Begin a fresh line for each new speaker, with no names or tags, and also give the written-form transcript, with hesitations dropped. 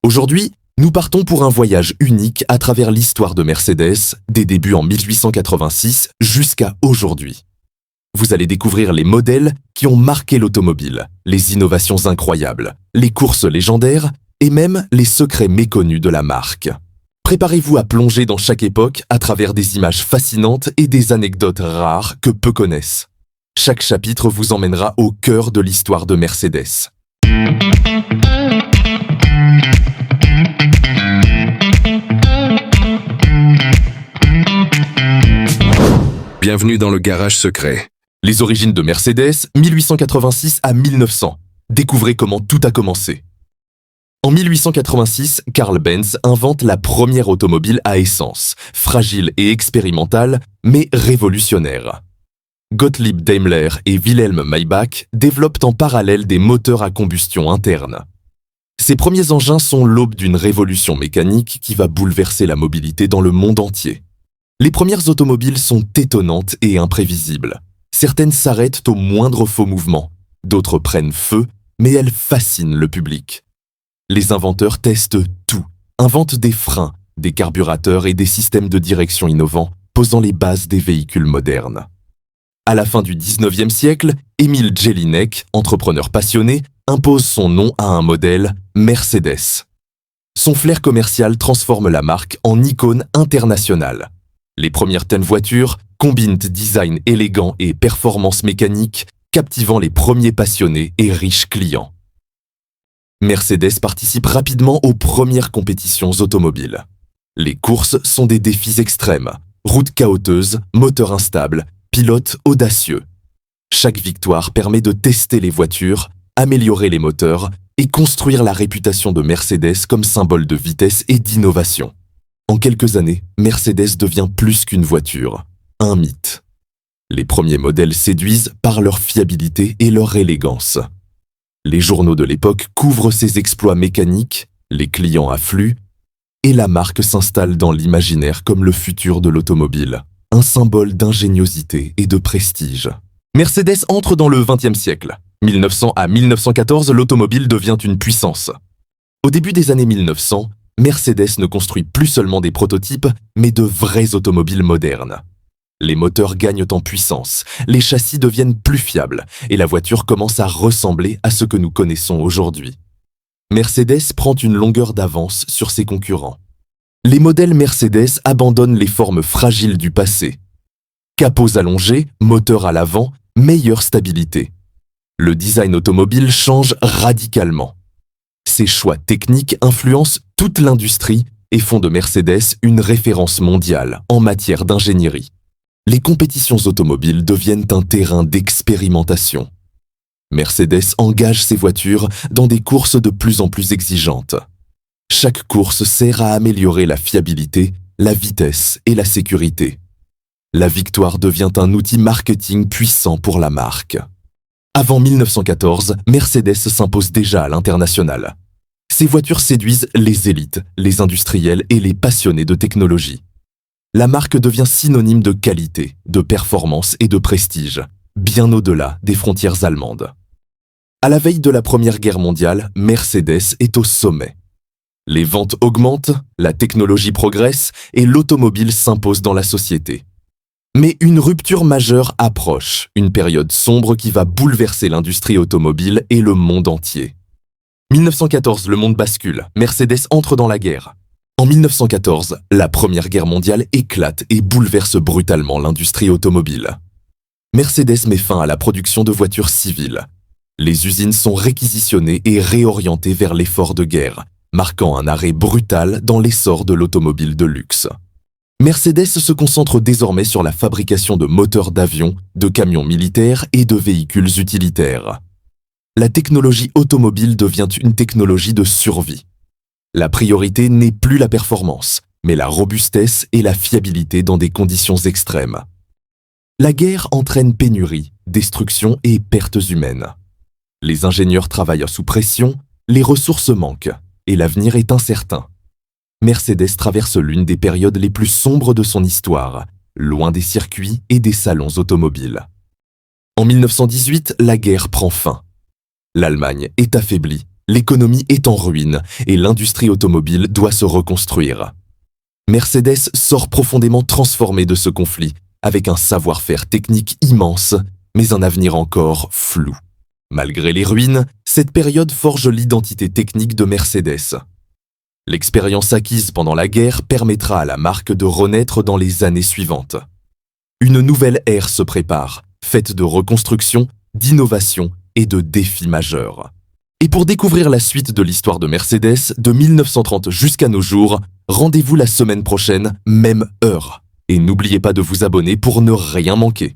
Aujourd'hui, nous partons pour un voyage unique à travers l'histoire de Mercedes, des débuts en 1886 jusqu'à aujourd'hui. Vous allez découvrir les modèles qui ont marqué l'automobile, les innovations incroyables, les courses légendaires et même les secrets méconnus de la marque. Préparez-vous à plonger dans chaque époque à travers des images fascinantes et des anecdotes rares que peu connaissent. Chaque chapitre vous emmènera au cœur de l'histoire de Mercedes.
Bienvenue dans le garage secret.
Les origines de Mercedes, 1886 à 1900. Découvrez comment tout a commencé. En 1886, Carl Benz invente la première automobile à essence, fragile et expérimentale, mais révolutionnaire. Gottlieb Daimler et Wilhelm Maybach développent en parallèle des moteurs à combustion interne. Ces premiers engins sont l'aube d'une révolution mécanique qui va bouleverser la mobilité dans le monde entier. Les premières automobiles sont étonnantes et imprévisibles. Certaines s'arrêtent au moindre faux mouvement, d'autres prennent feu, mais elles fascinent le public. Les inventeurs testent tout, inventent des freins, des carburateurs et des systèmes de direction innovants, posant les bases des véhicules modernes. À la fin du 19e siècle, Emil Jelinek, entrepreneur passionné, impose son nom à un modèle, Mercedes. Son flair commercial transforme la marque en icône internationale. Les premières telles voitures combinent design élégant et performance mécanique, captivant les premiers passionnés et riches clients. Mercedes participe rapidement aux premières compétitions automobiles. Les courses sont des défis extrêmes, routes chaotiques, moteurs instables, pilotes audacieux. Chaque victoire permet de tester les voitures, améliorer les moteurs et construire la réputation de Mercedes comme symbole de vitesse et d'innovation. En quelques années, Mercedes devient plus qu'une voiture, un mythe. Les premiers modèles séduisent par leur fiabilité et leur élégance. Les journaux de l'époque couvrent ses exploits mécaniques, les clients affluent, et la marque s'installe dans l'imaginaire comme le futur de l'automobile, un symbole d'ingéniosité et de prestige. Mercedes entre dans le XXe siècle. 1900 à 1914, l'automobile devient une puissance. Au début des années 1900, Mercedes ne construit plus seulement des prototypes, mais de vraies automobiles modernes. Les moteurs gagnent en puissance, les châssis deviennent plus fiables et la voiture commence à ressembler à ce que nous connaissons aujourd'hui. Mercedes prend une longueur d'avance sur ses concurrents. Les modèles Mercedes abandonnent les formes fragiles du passé. Capots allongés, moteur à l'avant, meilleure stabilité. Le design automobile change radicalement. Ces choix techniques influencent toute l'industrie et font de Mercedes une référence mondiale en matière d'ingénierie. Les compétitions automobiles deviennent un terrain d'expérimentation. Mercedes engage ses voitures dans des courses de plus en plus exigeantes. Chaque course sert à améliorer la fiabilité, la vitesse et la sécurité. La victoire devient un outil marketing puissant pour la marque. Avant 1914, Mercedes s'impose déjà à l'international. Ces voitures séduisent les élites, les industriels et les passionnés de technologie. La marque devient synonyme de qualité, de performance et de prestige, bien au-delà des frontières allemandes. À la veille de la Première Guerre mondiale, Mercedes est au sommet. Les ventes augmentent, la technologie progresse et l'automobile s'impose dans la société. Mais une rupture majeure approche, une période sombre qui va bouleverser l'industrie automobile et le monde entier. 1914, le monde bascule, Mercedes entre dans la guerre. En 1914, la Première Guerre mondiale éclate et bouleverse brutalement l'industrie automobile. Mercedes met fin à la production de voitures civiles. Les usines sont réquisitionnées et réorientées vers l'effort de guerre, marquant un arrêt brutal dans l'essor de l'automobile de luxe. Mercedes se concentre désormais sur la fabrication de moteurs d'avions, de camions militaires et de véhicules utilitaires. La technologie automobile devient une technologie de survie. La priorité n'est plus la performance, mais la robustesse et la fiabilité dans des conditions extrêmes. La guerre entraîne pénurie, destruction et pertes humaines. Les ingénieurs travaillent sous pression, les ressources manquent et l'avenir est incertain. Mercedes traverse l'une des périodes les plus sombres de son histoire, loin des circuits et des salons automobiles. En 1918, la guerre prend fin. L'Allemagne est affaiblie, L'économie est en ruine et l'industrie automobile doit se reconstruire. Mercedes sort profondément transformé de ce conflit, avec un savoir-faire technique immense, mais un avenir encore flou. Malgré les ruines, cette période forge l'identité technique de Mercedes. L'expérience acquise pendant la guerre permettra à la marque de renaître dans les années suivantes. Une nouvelle ère se prépare, faite de reconstruction, d'innovation et de défis majeurs. Et pour découvrir la suite de l'histoire de Mercedes, de 1930 jusqu'à nos jours, rendez-vous la semaine prochaine, même heure. Et n'oubliez pas de vous abonner pour ne rien manquer.